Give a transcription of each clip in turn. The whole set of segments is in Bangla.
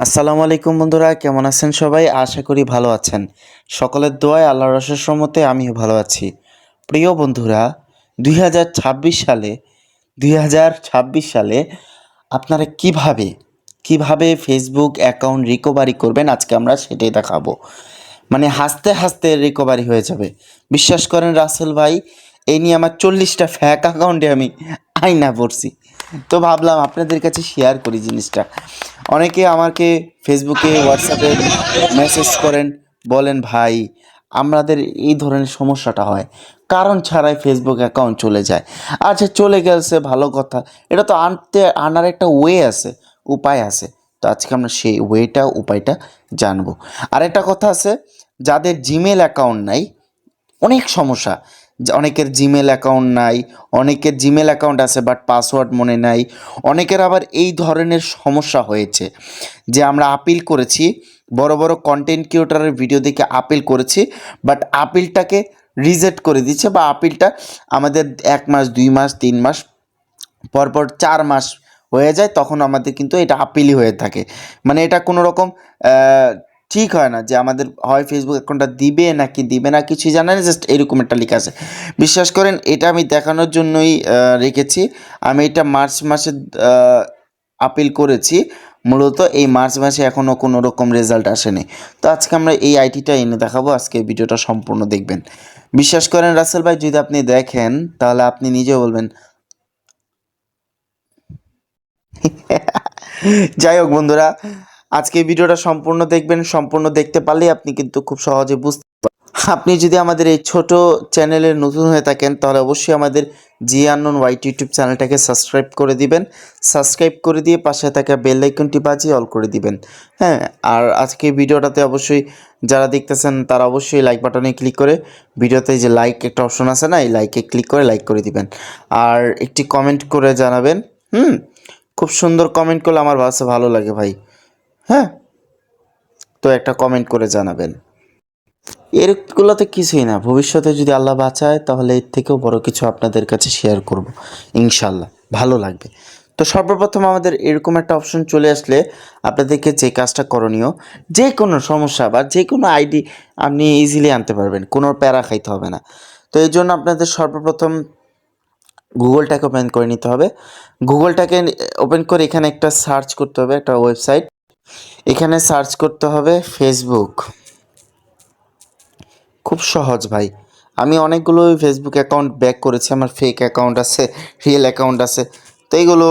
আসসালামু আলাইকুম বন্ধুরা, কেমন আছেন সবাই? আশা করি ভালো আছেন। সকলের দোয়ায় আল্লাহর অশেষ রহমতে আমিও ভালো আছি। প্রিয় বন্ধুরা, 2026 সালে 2026 সালে আপনারা কিভাবে ফেসবুক অ্যাকাউন্ট রিকভারি করবেন আজকে আমরা সেটাই দেখাবো। মানে হাসতে হাসতে রিকভারি হয়ে যাবে। বিশ্বাস করেন রাসেল ভাই, এই নিয়ে আমার 40টা ফ্যাক অ্যাকাউন্টে আমি আয়না পড়ছি। তো ভাবলাম আপনাদের কাছে শেয়ার করি জিনিসটা। অনেকে আমাকে ফেসবুকে হোয়াটসঅ্যাপে মেসেজ করেন, বলেন ভাই আমাদের এই ধরনের সমস্যাটা হয়, কারণ ছাড়াই ফেসবুক অ্যাকাউন্ট চলে যায়। আচ্ছা, চলে গেছে ভালো কথা, এটা তো আনার একটা ওয়ে আছে, উপায় আছে। তো আজকে আমরা সেই উপায়টা জানবো। আরেকটা কথা আছে, যাদের জিমেল অ্যাকাউন্ট নাই, অনেক সমস্যা। অনেকের জিমেল অ্যাকাউন্ট নাই, অনেকের জিমেল অ্যাকাউন্ট আছে বাট পাসওয়ার্ড মনে নাই। অনেকের আবার এই ধরনের সমস্যা হয়েছে যে আমরা আপিল করেছি, বড় বড় কন্টেন্ট ক্রিয়েটরের ভিডিও দেখে আপিল করেছি, বাট আপিলটাকে রিজেক্ট করে দিচ্ছে, বা আপিলটা আমাদের 1 মাস 2 মাস 3 মাস পরপর 4 মাস হয়ে যায়, তখন আমাদের কিন্তু এটা আপিলই হয়ে থাকে। মানে এটা কোনো রকম ঠিক হয় না যে আমাদের হয় ফেসবুক অ্যাকাউন্টটা দিবে নাকি দিবে না, কিছুই জানে না, জাস্ট এরকম একটা লেখা আছে। বিশ্বাস করেন, এটা আমি দেখানোর জন্যই রেখেছি। আমি এটা মার্চ মাসে আপিল করেছি। মূলত এই মার্চ মাসে এখনও কোনো রকম রেজাল্ট আসেনি। তো আজকে আমরা এই আইটিটা এনে দেখাবো, আজকে ভিডিওটা সম্পূর্ণ দেখবেন। বিশ্বাস করেন রাসেল ভাই, যদি আপনি দেখেন তাহলে আপনি নিজেও বলবেন। যাই হোক বন্ধুরা, আজকে ভিডিওটা সম্পূর্ণ দেখবেন। সম্পূর্ণ দেখতে পারলেই আপনি কিন্তু খুব সহজে বুঝতে পারবেন। আপনি যদি আমাদের এই ছোট চ্যানেলে নতুন হয়ে থাকেন তাহলে অবশ্যই আমাদের জি আননোন হোয়াইট ইউটিউব চ্যানেলটাকে সাবস্ক্রাইব করে দিবেন। সাবস্ক্রাইব করে দিয়ে পাশে থাকা বেল আইকনটি বাজিয়ে অল করে দিবেন। হ্যাঁ, আর আজকে ভিডিওটাতে অবশ্যই যারা দেখতেছেন তারা অবশ্যই লাইক বাটনে ক্লিক করে, ভিডিওতে যে লাইক একটা অপশন আছে না, এই লাইকে ক্লিক করে লাইক করে দিবেন। আর একটি কমেন্ট করে জানাবেন। খুব সুন্দর কমেন্ট করলে আমার কাছে ভালো লাগে ভাই। হ্যাঁ, তো একটা কমেন্ট করে জানাবেন। এরগুলোতে কিছুই না, ভবিষ্যতে যদি আল্লাহ বাঁচায় তাহলে এর থেকেও বড় কিছু আপনাদের কাছে শেয়ার করব ইনশাল্লাহ, ভালো লাগবে। তো সর্বপ্রথম আমাদের এরকম একটা অপশন চলে আসলে আপনাদেরকে যে কাজটা করণীয়, যে কোনো সমস্যা বা যে কোনো আইডি আপনি ইজিলি আনতে পারবেন, কোনো প্যারা খাইতে হবে না। তো এই জন্য আপনাদের সর্বপ্রথম গুগলটাকে ওপেন করে নিতে হবে। গুগলটাকে ওপেন করে এখানে একটা সার্চ করতে হবে, একটা ওয়েবসাইট। এখানে সার্চ করতে হবে ফেসবুক। খুব সহজ ভাই। আমি অনেকগুলো ফেসবুক অ্যাকাউন্ট ব্যাক করেছি, আমার ফেক অ্যাকাউন্ট আছে, রিয়েল অ্যাকাউন্ট আছে। তো এইগুলো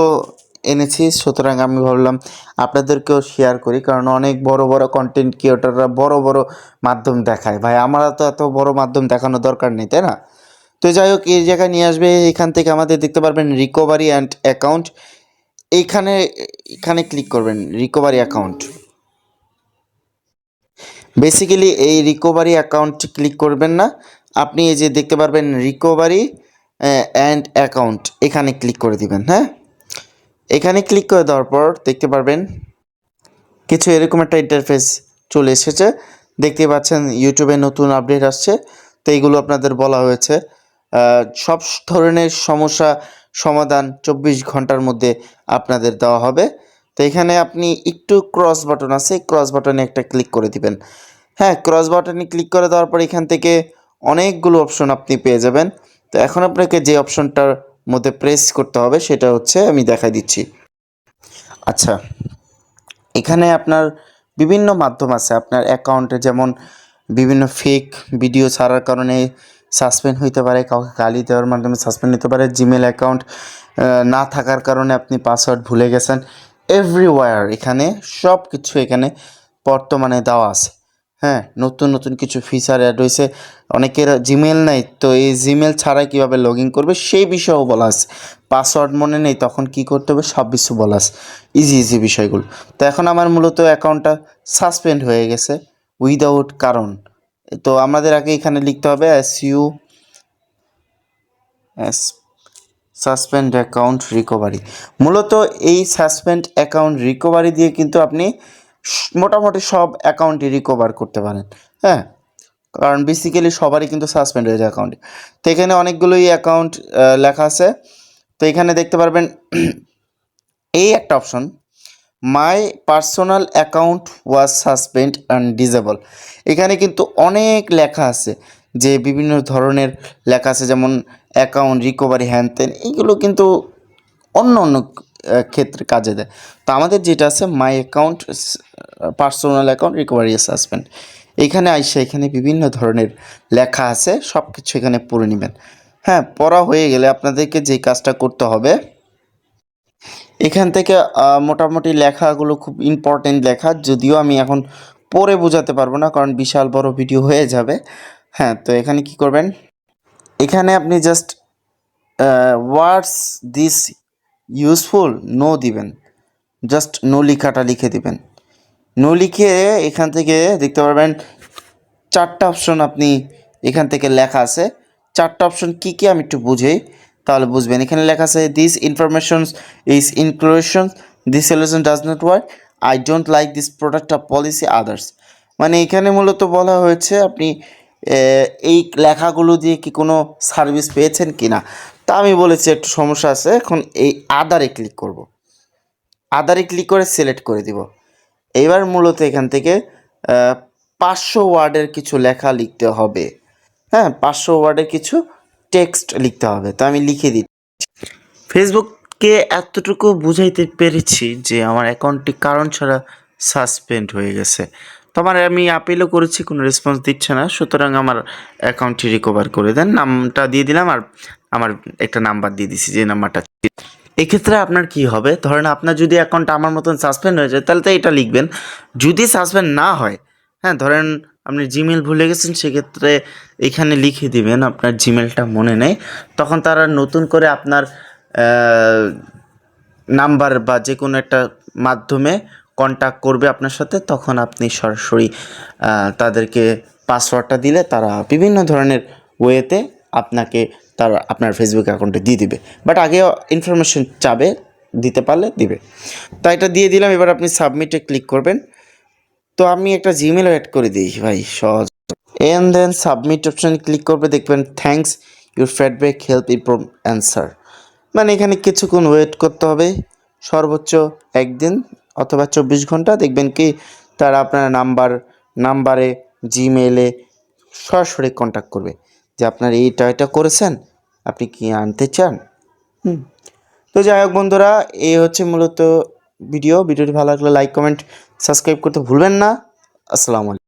এনেছি, সুতরাং আমি ভাবলাম আপনাদেরকেও শেয়ার করি, কারণ অনেক বড় বড় কন্টেন্ট ক্রিয়েটররা বড় বড় মাধ্যম দেখায় ভাই, আমরা তো এত বড় মাধ্যম দেখানোর দরকার নেই, তাই না? তো যাই হোক, এই জায়গায় নিয়ে আসবে। এখান থেকে আমাদের দেখতে পারবেন রিকভারি অ্যান্ড অ্যাকাউন্ট। এইখানে এখানে ক্লিক করবেন রিকভারি অ্যাকাউন্ট। বেসিক্যালি এই রিকভারি অ্যাকাউন্ট ক্লিক করবেন না, আপনি এই যে দেখতে পারবেন রিকভারি অ্যান্ড অ্যাকাউন্ট, এখানে ক্লিক করে দিবেন। হ্যাঁ, এখানে ক্লিক করে দেওয়ার পর দেখতে পারবেন কিছু এরকম একটা ইন্টারফেস চলে এসেছে। দেখতে পাচ্ছেন ইউটিউবে নতুন আপডেট আসছে। তো এইগুলো আপনাদের বলা হয়েছে, সব ধরনের সমস্যা সমাধান 24 ঘন্টার মধ্যে আপনাদের দেওয়া হবে। তো এখানে আপনি একটু ক্রস বাটন আছে, ক্রস বাটনে একটা ক্লিক করে দিবেন। হ্যাঁ, ক্রস বাটনে ক্লিক করে দেওয়ার পর এখান থেকে অনেকগুলো অপশন আপনি পেয়ে যাবেন। তো এখন আপনাকে যে অপশনটার মধ্যে প্রেস করতে হবে সেটা হচ্ছে, আমি দেখাই দিচ্ছি। আচ্ছা, এখানে আপনার বিভিন্ন মাধ্যম আছে আপনার অ্যাকাউন্টে, যেমন বিভিন্ন ফেক ভিডিও ছাড়ার কারণে সাসপেন্ড হইতে পারে, কাউকে গালি দেওয়ার মাধ্যমে সাসপেন্ড হতে পারে, জিমেল অ্যাকাউন্ট না থাকার কারণে আপনি পাসওয়ার্ড ভুলে গেছেন। এভরিওয়্যার এখানে সব কিছু এখানে বর্তমানে দেওয়া আছে। হ্যাঁ, নতুন নতুন কিছু ফিচার অ্যাড হয়েছে। অনেকের জিমেল নাই, তো এই জিমেল ছাড়াই কীভাবে লগ ইন করবে সেই বিষয়েও বলা আছে। পাসওয়ার্ড মনে নেই, তখন কি করতে হবে সব কিছু বলা আছে, ইজি ইজি বিষয়গুলো। তো এখন আমার মূলত অ্যাকাউন্টটা সাসপেন্ড হয়ে গেছে উইদাউট কারণ। তো আমাদের আগে এখানে লিখতে হবে এস সাসপেন্ড অ্যাকাউন্ট রিকভারি। মূলত এই সাসপেন্ড অ্যাকাউন্ট রিকভারি দিয়ে কিন্তু আপনি মোটামুটি সব অ্যাকাউন্টই রিকভার করতে পারেন। হ্যাঁ, কারণ বেসিক্যালি সবারই কিন্তু সাসপেন্ড হয়ে যায় অ্যাকাউন্টে। তো এখানে অনেকগুলোই অ্যাকাউন্ট লেখা আছে। তো এখানে দেখতে পারবেন এই একটা option, my personal account was suspend and disable. এখানে কিন্তু অনেক লেখা আছে, যে বিভিন্ন ধরনের লেখা আছে, যেমন অ্যাকাউন্ট রিকভারি হ্যান ত্যান, এইগুলো কিন্তু অন্য অন্য ক্ষেত্রে কাজে দেয়। তো আমাদের যেটা আছে my account personal account recovery suspend, এখানে আইসা এখানে বিভিন্ন ধরনের লেখা আছে, সব কিছু এখানে পড়ে নেবেন। হ্যাঁ, পড়া হয়ে গেলে আপনাদেরকে যে কাজটা করতে হবে, এখান থেকে মোটামুটি লেখাগুলো খুব ইম্পর্টেন্ট লেখা, যদিও আমি এখন পড়ে বোঝাতে পারবো না, কারণ বিশাল বড় ভিডিও হয়ে যাবে। হ্যাঁ, তো এখানে কি করবেন, এখানে আপনি just words this useful no দিবেন, জাস্ট নো লেখাটা লিখে দিবেন। নো লিখে এখান থেকে দেখতে পারবেন 4টা অপশন আপনি এখান থেকে লেখা আছে। 4টা অপশন কী কী আমি একটু বুঝাই, তাহলে বুঝবেন। এখানে লেখা আছে this information is inclusion, this solution does not work, I don't like this product of policy others. মানে এখানে মূলত বলা হয়েছে আপনি এই লেখাগুলো দিয়ে কি কোনো সার্ভিস পেয়েছেন কি না। তা আমি বলেছি একটু সমস্যা আছে, এখন এই আদারে ক্লিক করব। আদারে ক্লিক করে সিলেক্ট করে দিব। এবার মূলত এখান থেকে 500 ওয়ার্ডের কিছু লেখা লিখতে হবে। হ্যাঁ, 500 ওয়ার্ডের কিছু টেক্সট লিখতে হবে। তো আমি লিখে দিই। ফেসবুককে এতটুকু বুঝাইতে পেরেছি যে আমার অ্যাকাউন্টটি কারণ ছাড়া সাসপেন্ড হয়ে গেছে। তো আমি আপিলও করেছি, কোনো রেসপন্স দিচ্ছে না, সুতরাং আমার অ্যাকাউন্টটি রিকভার করে দেন। নামটা দিয়ে দিলাম, আর আমার একটা নাম্বার দিয়ে দিছি, যে নাম্বারটা। এক্ষেত্রে আপনার কি হবে, ধরেন আপনার যদি অ্যাকাউন্টটা আমার মতন সাসপেন্ড হয়ে যায়, তাহলে তো এটা লিখবেন। যদি সাসপেন্ড না হয়, হ্যাঁ, ধরেন আপনি জিমেল ভুলে গেছেন, সেক্ষেত্রে এখানে লিখে দিবেন আপনার জিমেলটা মনে নেই, তখন তারা নতুন করে আপনার নাম্বার বা যে কোনো একটা মাধ্যমে কন্ট্যাক্ট করবে আপনার সাথে, তখন আপনি সরাসরি তাদেরকে পাসওয়ার্ডটা দিলে তারা বিভিন্ন ধরনের ওয়েতে আপনাকে তারা আপনার ফেসবুক অ্যাকাউন্টে দিয়ে দিবে। বাট আগে ইনফরমেশন চাবে, দিতে পারলে দিবে। তো এটা দিয়ে দিলাম, এবার আপনি সাবমিটে ক্লিক করবেন। তো আমি একটা জিমেল অ্যাড করে দিই ভাই, সহজ। এন্ড দেন সাবমিট অপশানে ক্লিক করবে, দেখবেন thanks your feedback help improve answer. মানে এখানে কিছুক্ষণ ওয়েট করতে হবে, সর্বোচ্চ 1 দিন অথবা 24 ঘন্টা। দেখবেন কি তারা আপনার নাম্বারে জিমেলে সরাসরি কন্ট্যাক্ট করবে, যে আপনার এটা করেছেন, আপনি কি আনতে চান। তো যাই হোক বন্ধুরা, এই হচ্ছে মূলত ভিডিওটি ভালো লাগলে লাইক কমেন্ট সাবস্ক্রাইব করতে ভুলবেন না। আসসালামু আলাইকুম।